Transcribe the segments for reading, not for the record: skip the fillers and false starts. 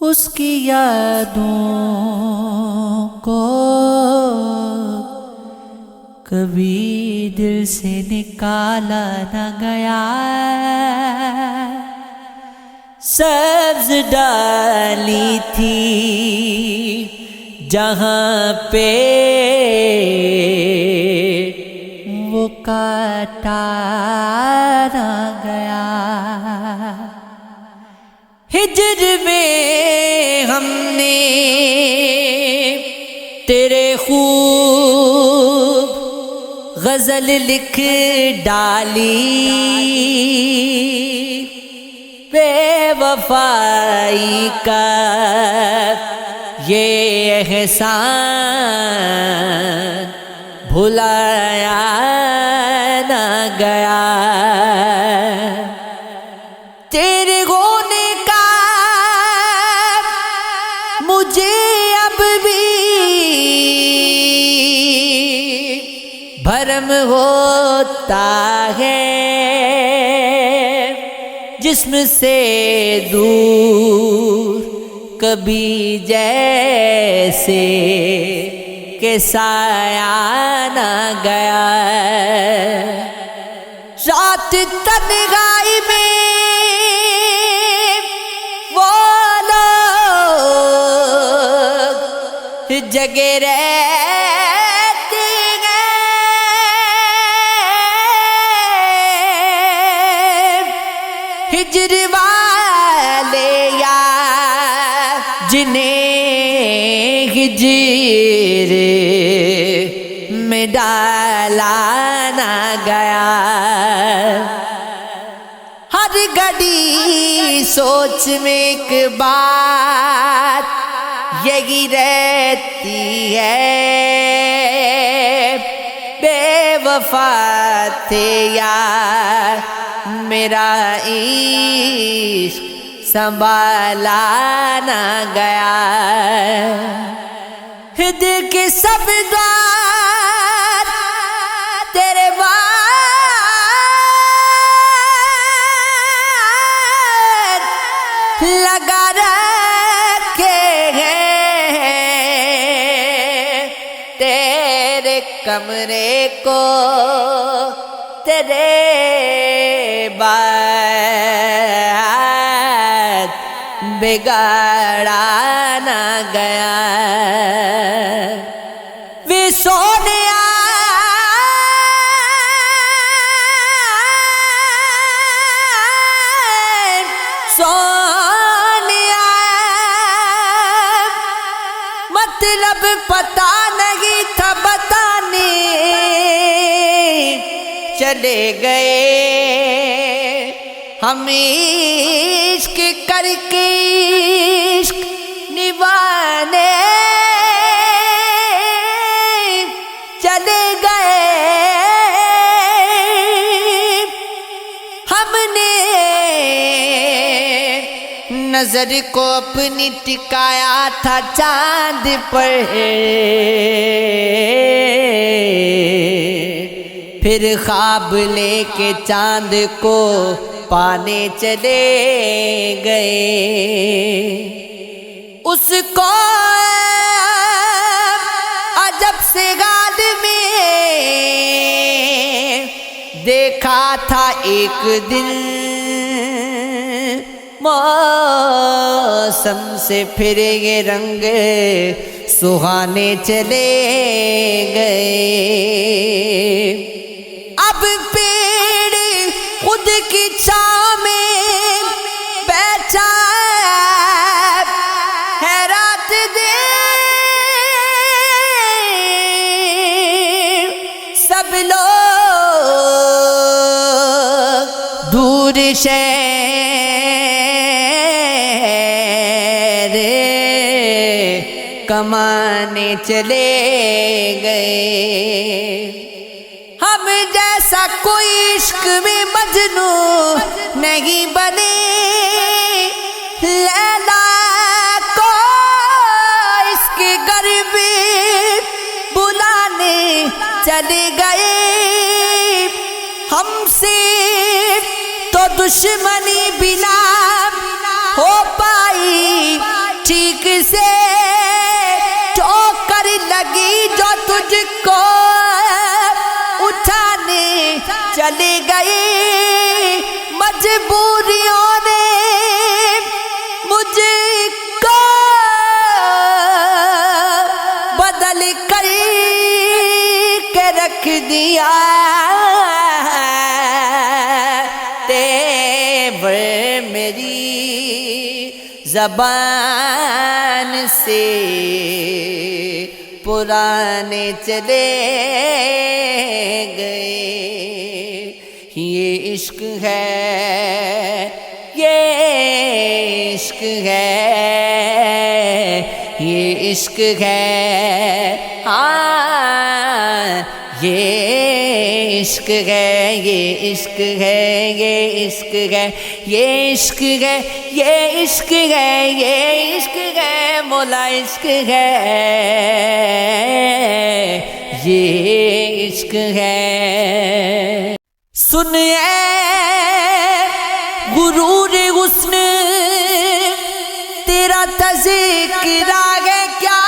اس کی یادوں کو کبھی دل سے نکالا نہ گیا، سبز ڈالی تھی جہاں پہ وہ کاٹا نہ گیا۔ ہجر میں ہم نے تیرے خوب غزل لکھ ڈالی، بے وفائی کا یہ احسان بھلایا نہ گیا۔ تیرے ہونے کا مجھے اب بھی بھرم ہوتا ہے، جسم سے دور کبھی جیسے کہ سایہ نہ گیا۔ رات تنہائی میں وہ لوگ جگے رہتے ہیں، ہجر والے یار جنہیں ہجر میں ڈالا نہ گیا۔ ہر گھڑی سوچ میں ایک بات یہی رہتی ہے، بے وفا تھے یار میرا عشق سنبھالا نہ گیا۔ دل کے سب دوار تیرے بعد لگا رکھے ہیں، تیرے کمرے کو تیرے بعد بگاڑا نہ گیا۔ وے سونیا سونیا مطلب پتا نہیں تھا بتانے چلے گئے، ہم عشق کر کے عشق نبھانے چلے گئے۔ ہم نے نظر کو اپنی ٹکایا تھا چاند پر، پھر خواب لے کے چاند کو پانے چلے گئے۔ اس کو عجب سے حال میں دیکھا تھا ایک دن، موسم سے پھر یہ رنگ سہانے چلے گئے۔ اب پیڑ خود کی چھاؤں میں بیٹھا ہے رات دن، سب لوگ دور شہر کمانے چلے گئے۔ ہم جیسا کوئی عشق میں مجنون نہیں بنے، لیلا کو اس کے گھر میں بلانے چلے گئے۔ ہم سے تو دشمنی بنا ہو پائی عشق سے ٹھوکر لگی جو تجھ کو اٹھانے چلے گئے مجبوریوں نے مجھ کو بدل کر کے رکھ دیا میری زبان سے پرانے چلے گئے یہ عشق ہے یہ عشق ہے یہ عشق ہے ہاں یہ عشق ہے یہ عشق ہے یہ عشق ہے یہ عشق ہے یہ عشق ہے یہ عشق ہے مولا عشق ہے یہ عشق ہے سن اے غرور حسن تیرا تذکرہ ہے کیا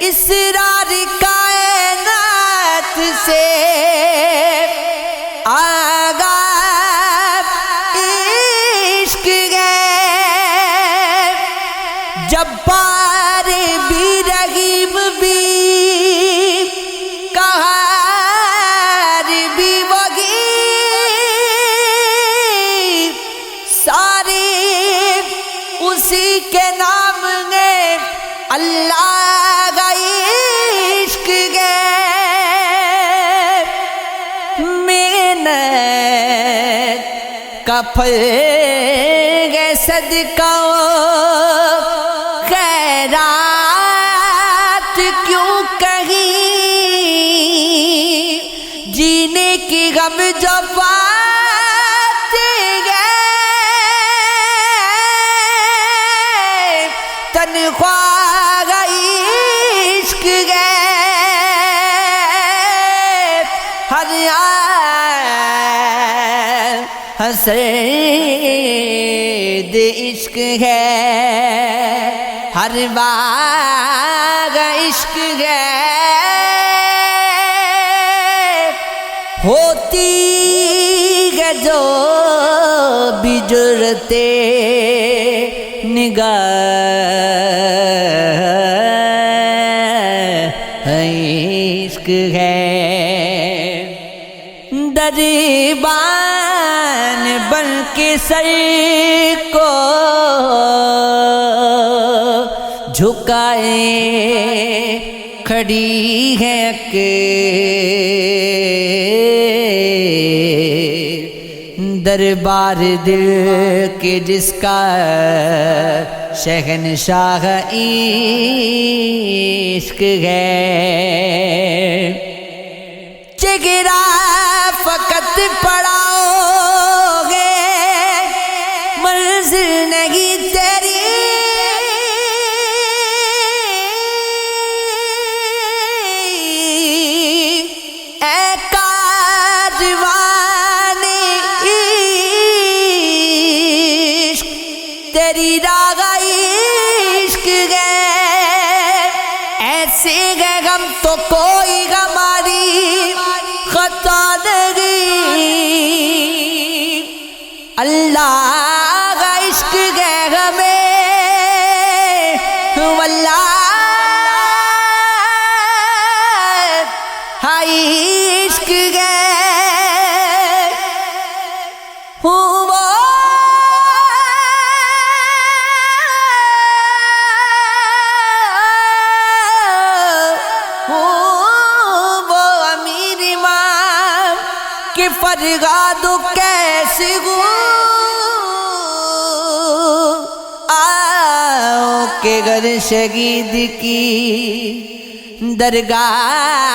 اسرار کائنات سے آگا عشق ہے جبار بھی رحیم بھی قہار بھی وہی سارے اسی کے نام ہے اللہ کا پھل ہے صدقہ خیرات کیوں کہیں جینے کی غم جو پاتے گئے تنخواہ عشق گئے ہر حسرت عشق ہے ہر باغ عشق ہے ہوتی ہے جو بھی جرت نگاہ عشق ہے دربان بن کے سر کو جھکائے کھڑی ہے دربار دل کے جس کا شہنشاہ عشق ہے چہرہ فقط پڑاؤ گے منزل نہیں تیری اے کاروان عشق تیری راہ عشق ہے ایسے ہے غم تو کوئی ہماری خطا نہیں اللہ کا عشق ہے ہمیں واللہ عشق ہے کہ فرغاد کیسے ہو آؤ کہ گر شہید کی درگاہ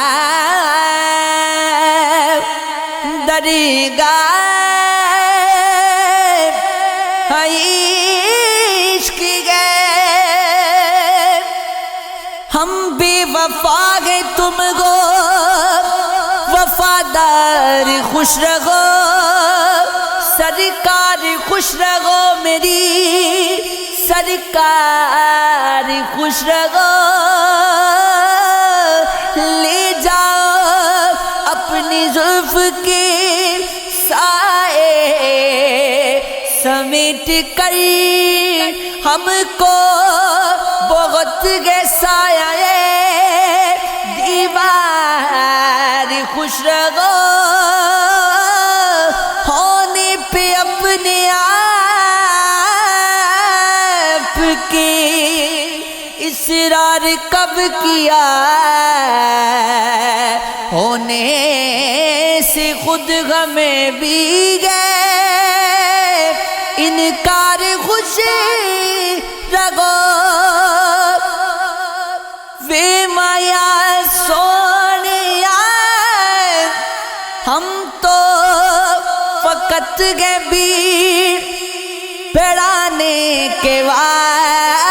عشق ہے ہم بے وفا گئے تم کو وفادار خوش رہو سرکار خوش رہو میری سرکار خوش رہو لے جاؤ اپنی زلف کے سائے سمیٹ کر ہم کو بہت گے سایہ دیوار خوش رہو ہونے پہ اپنے آپ کے اصرار کب کیا ہونے سے خود ہمیں بھی گئے انکار خوش رہو وے مایا سونیا ہم تو فقط گئے بھی پڑھانے کے واسطے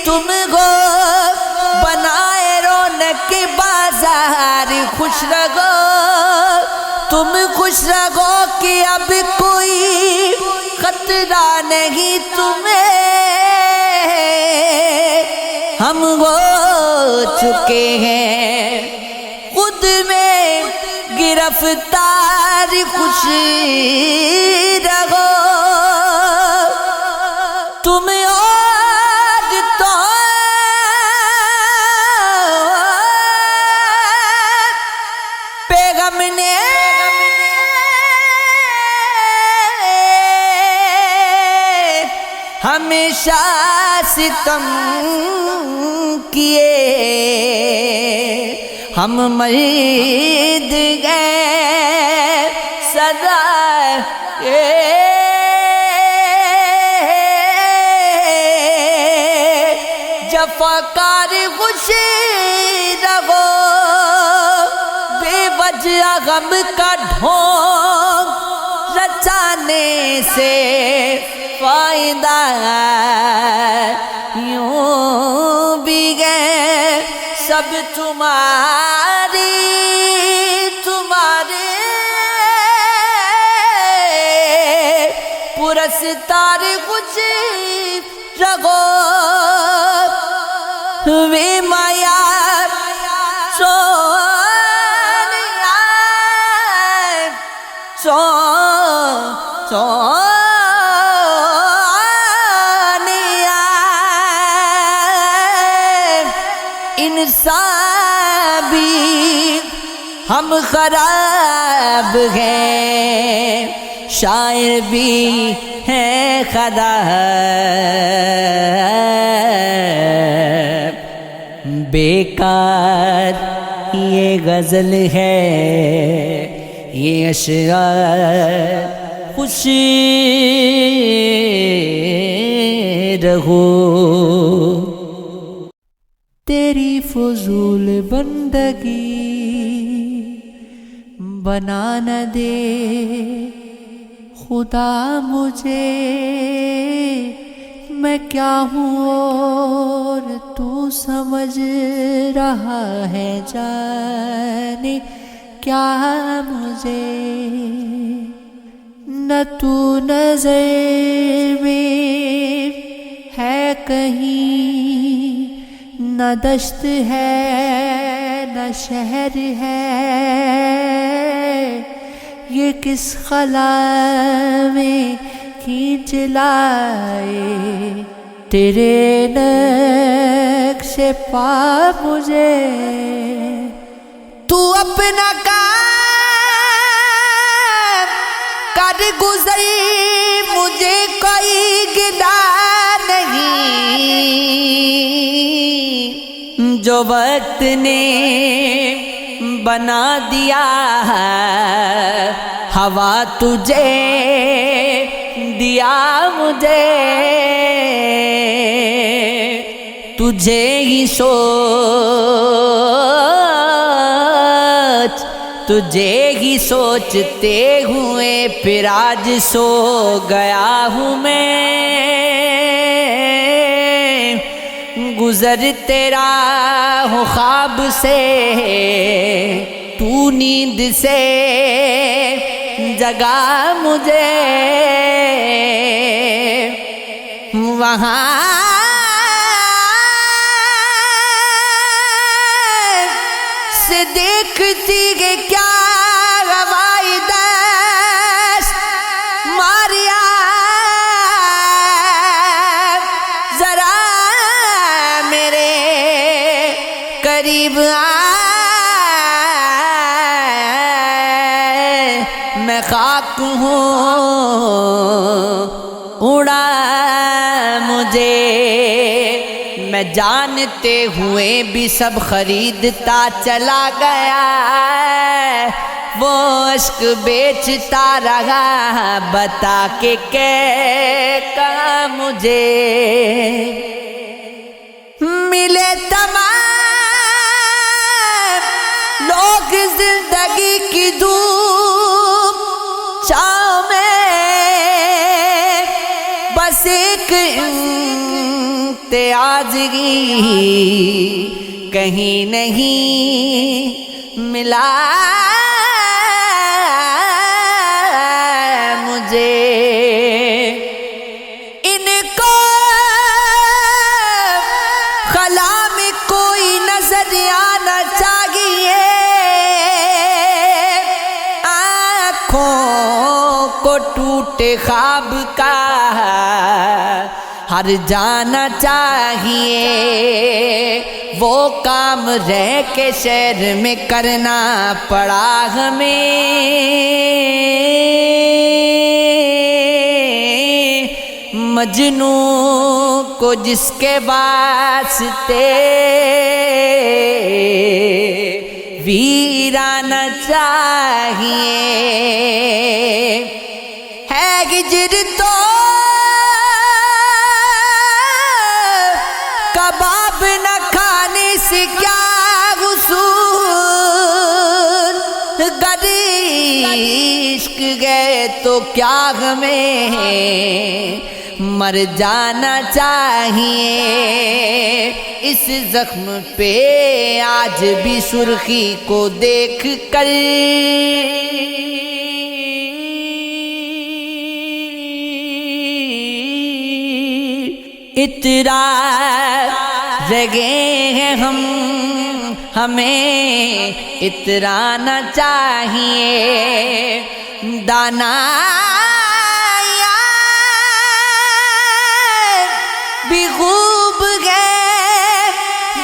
تم کو بنائے رونق بازار خوش رہو تم خوش رہو کہ اب کوئی خطرہ نہیں تمہیں ہم ہو چکے ہیں خود میں گرفتار خوش رہو تم اور تو پیغام نے ہمیشہ ستم کیے ہم مرد گئے سدا جفاکار خوش رہو بے وجہ غم کا ڈھونگ رچانے سے فائدہ یوں بھی گئے سب تمہارے پرستار خوش رہو وے مایا انسان بھی ہم خراب ہیں شاعر بھی ہیں خراب بیکار یہ غزل ہے یہ اشعار خوش رہو تیری فضول بندگی بنا نہ دے خدا مجھے میں کیا ہوں اور تو سمجھ رہا ہے جانے کیا مجھے نہ تو نظر میں ہے کہیں نہ دشت ہے نہ شہر ہے یہ کس خلا میں کھینچ لائے تیرے نقش پا مجھے تو اپنا کام کر گزر مجھے کوئی گلا نہیں جو وقت نے بنا دیا ہوا تجھے دیا مجھے تجھے ہی سوچتے ہوئے پھر آج سو گیا ہوں میں گزر تیرا ہوں خواب سے تو نیند سے جگا مجھے، وہاں سے دیکھتی کہ کیا ہوائی دست ماریا، ذرا میرے قریب میں خاک ہوں اڑا مجھے، میں جانتے ہوئے بھی سب خریدتا چلا گیا، وہ عشق بیچتا رہا بتا کے کہا مجھے، ملے تمام لوگ زندگی کی دھوپ چھاؤں میں، بس ایک امتیاز ہی کہیں نہیں ملا مجھے، ان کو خلا میں کوئی نظر آنا چاہیے، کو ٹوٹے خواب کا ہر جانا چاہیے، وہ کام رہ کے شہر میں کرنا پڑا ہمیں، مجنوں کو جس کے واسطے ویرانہ چاہیے، ہے ہجر تو کباب نہ کھانے سے کیا حصول، گر عشق گئے تو کیا ہمیں مر جانا چاہیے، اس زخم پہ آج بھی سرخی کو دیکھ کر اترا رگے ہیں ہم، ہمیں اترانا چاہیے، دانا بھی خوب گئے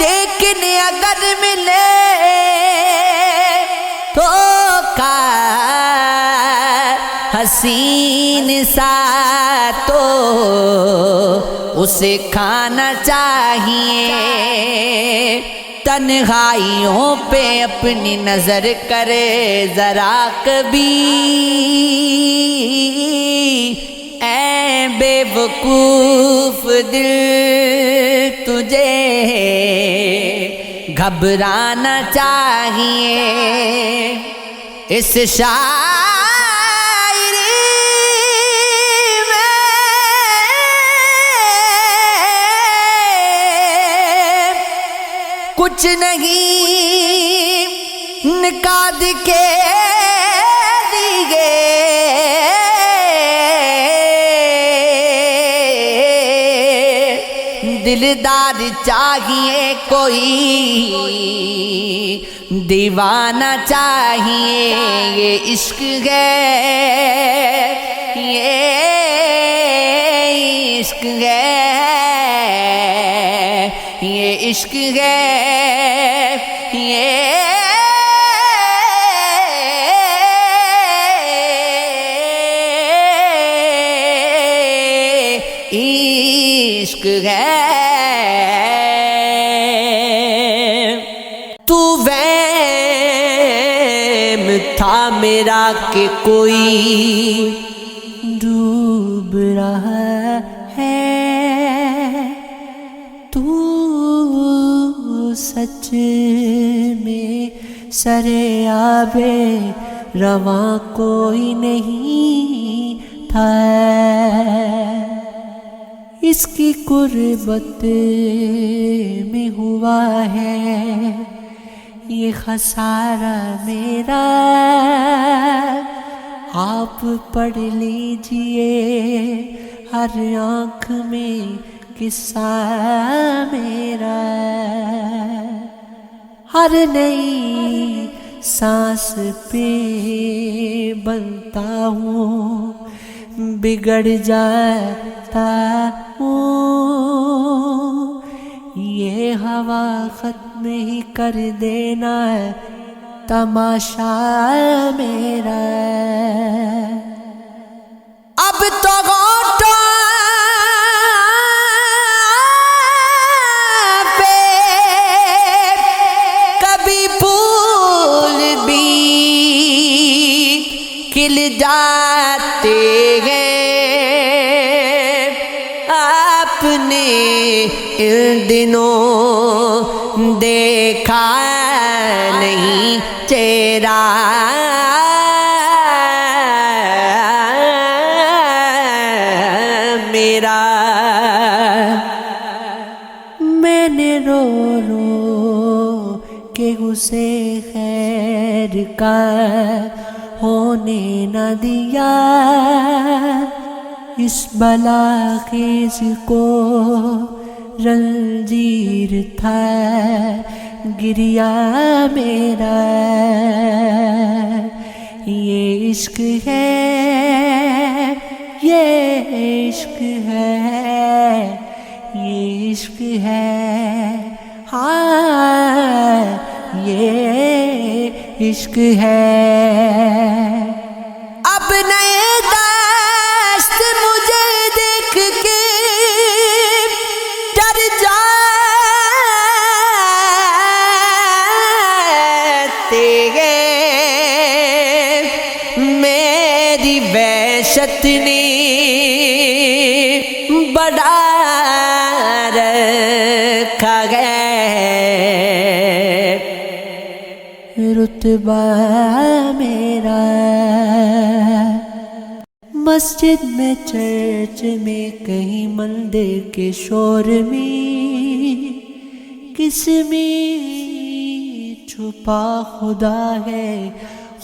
لیکن اگر ملے تو کا حسین سا تو اسے کھانا چاہیے، تنہائیوں پہ اپنی نظر کرے ذرا کبھی، اے بے وقوف دل تجھے گھبرانا چاہیے، اس کچھ نہیں نکاد کے دیے، دلدار چاہیے کوئی دیوانہ چاہیے، یہ عشق ہے، یہ عشق ہے، یہ عشق ہے، یہ عشق ہے، تو وہم تھا میرا کہ کوئی ڈوب رہا ہے، تو سچ میں سرآب رواں کوئی نہیں تھا، اس کی قربت میں ہوا ہے یہ خسارہ میرا آپ پڑھ لیجئے، ہر آنکھ میں قصہ میرا، ہر نئی سانس پہ بنتا ہوں، بگڑ جاتا ہوں، یہ ہوا ختم ہی کر دینا ہے تماشا میرا۔ اب تو گھونٹوں پہ کبھی پھول بھی کھل جاتے ہیں، آپ نے ان دنوں دیکھا نہیں چہرہ میرا، میں نے رو رو کے اسے خیر کا ہونے نہ دیا، اس بلا خیز کو رنجیر تھا گریا میرا، یہ عشق ہے، یہ عشق ہے، یہ عشق ہے، ہاں یہ عشق ہے۔ اب نئے دست مجھے دیکھ کے ڈر جاتے ہیں، میری وحشت نے بڑھا رکھا ہے رتبہ میرا، مسجد میں چرچ میں کہیں مندر کے شور میں کس میں چھپا خدا ہے،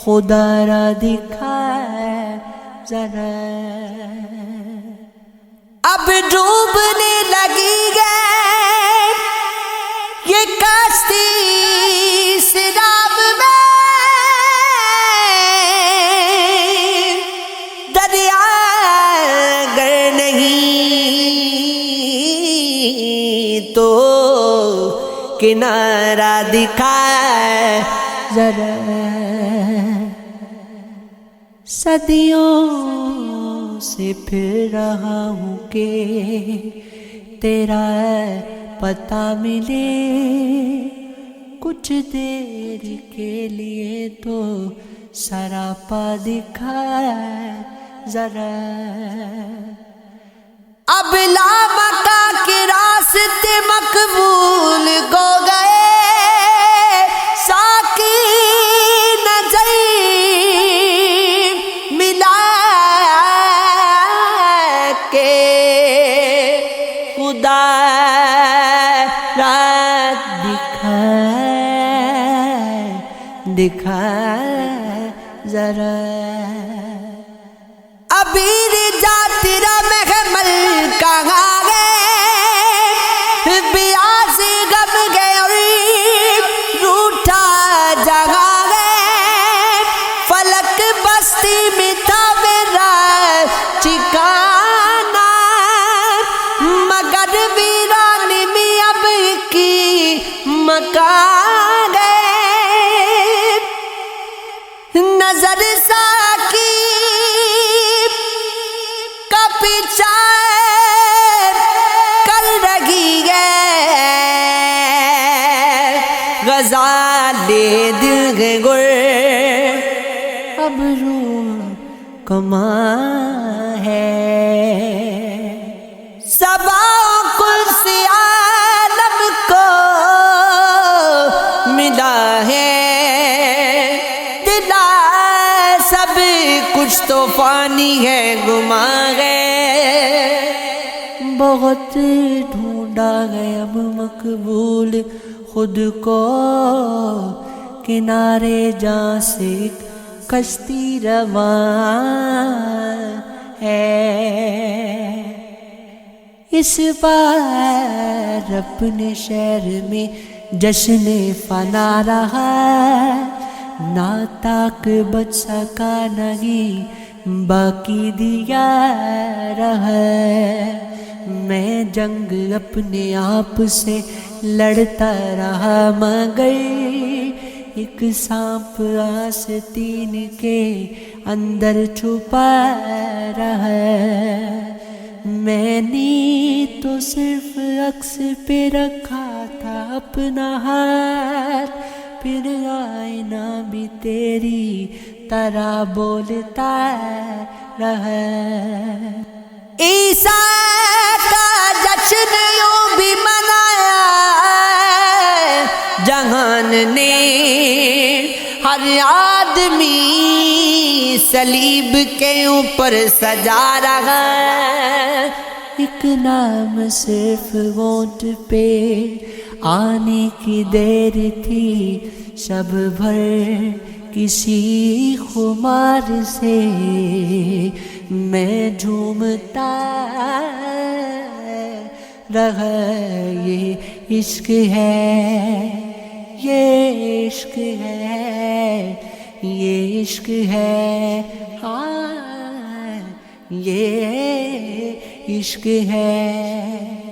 خدا را دکھا ذرا، اب ڈوبنے لگی ہے یہ کشتی سیلاب میں، دریا گر نہیں تو کنارہ دکھا ذرا، صدیوں سے پھر رہا ہوں کہ تیرا پتہ ملے، کچھ دیر کے لیے تو سراپا دکھا ذرا، اب لامکہ کے راستے مقبول ہو گئے، ساقی نظر ملا کے خدا رات دکھا ذرا، ابھی رجا تیرا محمل کہاں گئے، بیاس غم گئے اور روٹھا جگہ گئے، فلک بستی میں تھا میرا ٹھکانہ، مگر ویران میں اب کی مکان ہے، نظر ساکی کا پیچھا کر رہی ہے، غزال دل گر اب روح کماں ہے، صبا کرسی عالم کو ملا ہے، دلا سب کچھ تو فانی ہے گماں ہے، بہت ڈھونڈا ہے اب مقبول خود کو کنارے جہاں سے ایک کشتی رواں ہے، اس بار اپنے شہر میں جشن فنا رہا، نہ تاک بچ سکا نہیں باقی دیا رہا، میں جنگ اپنے آپ سے لڑتا رہا مگر ایک سانپ آستین کے اندر چھپا رہا، میں نے تو صرف عکس پہ رکھا تھا اپنا ہاتھ، پھر آئینہ بھی تیری طرح بولتا رہا، عیسیٰ کا جشن یوں بھی منایا جہان نے، ہر آدمی صلیب کے اوپر سجا رہا، ایک نام صرف ووٹ پہ آنے کی دیر تھی، شب بھر کسی خمار سے میں جھومتا رہا، یہ عشق ہے، یہ عشق ہے، یہ عشق ہے، ہاں یہ عشق ہے۔